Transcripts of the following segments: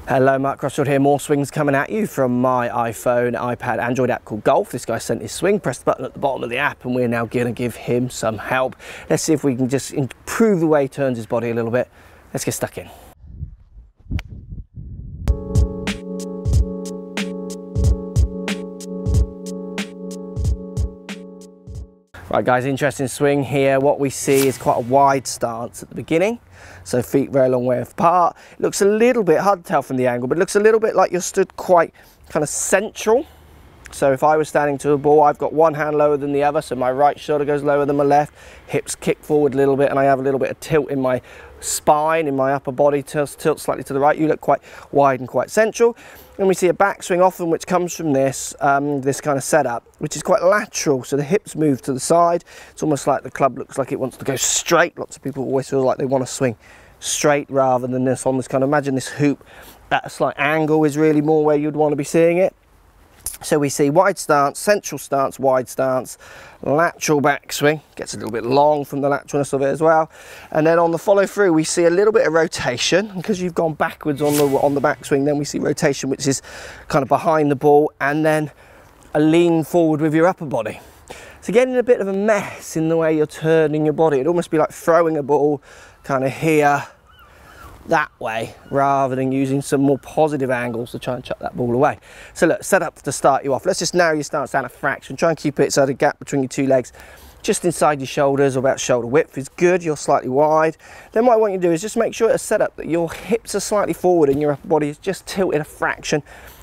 Hello, Mark Crossfield here. More swings coming at you from my iPhone, iPad, Android app called Golf. This guy sent his swing, pressed the button at the bottom of the app, and we're now going to give him some help. Let's see if we can just improve the way he turns his body a little bit. Let's get stuck in. Right guys, interesting swing here. What we see is quite a wide stance at the beginning. So feet very long way apart. It looks a little bit, hard to tell from the angle, but it looks a little bit like you're stood quite kind of central. So if I was standing to a ball, I've got one hand lower than the other, so my right shoulder goes lower than my left, hips kick forward a little bit, and I have a little bit of tilt in my spine, in my upper body, tilt slightly to the right. You look quite wide and quite central. And we see a backswing often which comes from this, this kind of setup, which is quite lateral, so the hips move to the side. It's almost like the club looks like it wants to go straight. Lots of people always feel like they want to swing straight rather than this on this kind of, imagine this hoop at a slight angle is really more where you'd want to be seeing it. So we see wide stance, central stance, wide stance, lateral backswing, gets a little bit long from the lateralness of it as well. And then on the follow through, we see a little bit of rotation, because you've gone backwards on the backswing, then we see rotation, which is kind of behind the ball, and then a lean forward with your upper body. So getting a bit of a mess in the way you're turning your body. It'd almost be like throwing a ball kind of here, that way, rather than using some more positive angles to try and chuck that ball away. So look, set up to start you off. Let's just narrow your stance down a fraction. Try and keep it so the gap between your two legs just inside your shoulders, or about shoulder width is good. You're slightly wide. Then what I want you to do is just make sure it's set up that your hips are slightly forward and your upper body is just tilted a fraction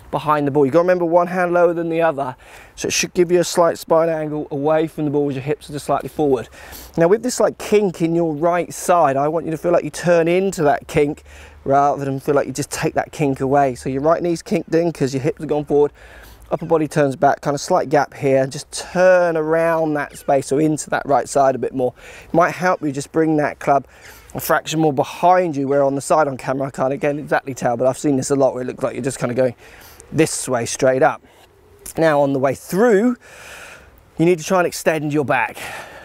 behind the ball. You've got to remember one hand lower than the other, so it should give you a slight spine angle away from the ball as your hips are just slightly forward. Now with this like kink in your right side, I want you to feel like you turn into that kink rather than feel like you just take that kink away. So your right knee's kinked in because your hips have gone forward, upper body turns back, kind of slight gap here, and just turn around that space or into that right side a bit more. It might help you just bring that club a fraction more behind you, where on the side on camera I can't again exactly tell, but I've seen this a lot where it looks like you're just kind of going this way straight up. Now on the way through, you need to try and extend your back.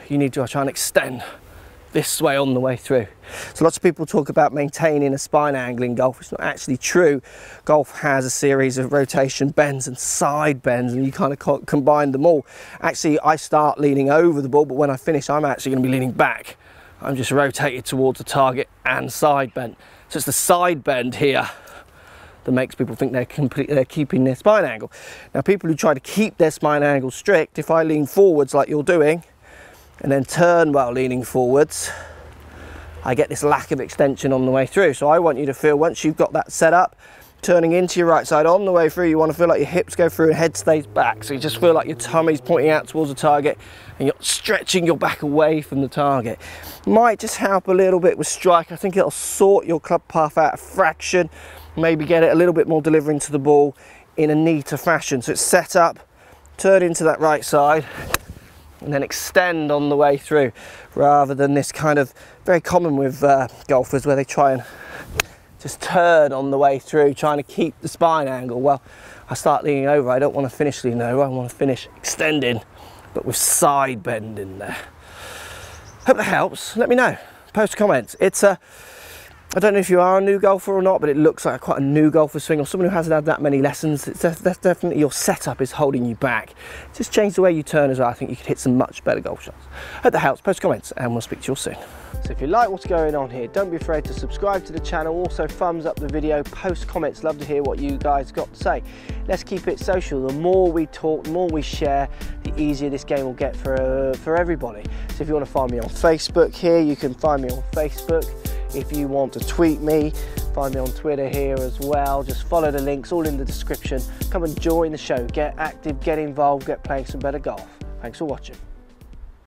You need to try and extend this way on the way through. So lots of people talk about maintaining a spine angle in golf. It's not actually true. Golf has a series of rotation bends and side bends, and you kind of combine them all. Actually, I start leaning over the ball, but when I finish, I'm actually going to be leaning back. I'm just rotated towards the target and side bend. So it's the side bend here that makes people think they're keeping their spine angle. Now people who try to keep their spine angle strict, if I lean forwards like you're doing and then turn while leaning forwards, I get this lack of extension on the way through. So I want you to feel, once you've got that set up, turning into your right side on the way through, you want to feel like your hips go through and head stays back. So you just feel like your tummy's pointing out towards the target and you're stretching your back away from the target. Might just help a little bit with strike. I think it'll sort your club path out a fraction, maybe get it a little bit more delivering to the ball in a neater fashion. So it's set up, turn into that right side, and then extend on the way through, rather than this kind of very common with golfers where they try and just turn on the way through, trying to keep the spine angle. Well, I start leaning over, I don't want to finish leaning over, I want to finish extending, but with side bend in there. Hope that helps. Let me know, post comments. It's a, I don't know if you are a new golfer or not, but it looks like quite a new golfer swing, or someone who hasn't had that many lessons. That's definitely your setup is holding you back. Just change the way you turn as well. I think you could hit some much better golf shots. Hope that helps. Post comments and we'll speak to you all soon. So if you like what's going on here, don't be afraid to subscribe to the channel. Also thumbs up the video, post comments. Love to hear what you guys got to say. Let's keep it social. The more we talk, the more we share, the easier this game will get for everybody. So if you want to find me on Facebook here, you can find me on Facebook. If you want to tweet me, find me on Twitter here as well. Just follow the links, all in the description. Come and join the show. Get active, get involved, get playing some better golf. Thanks for watching.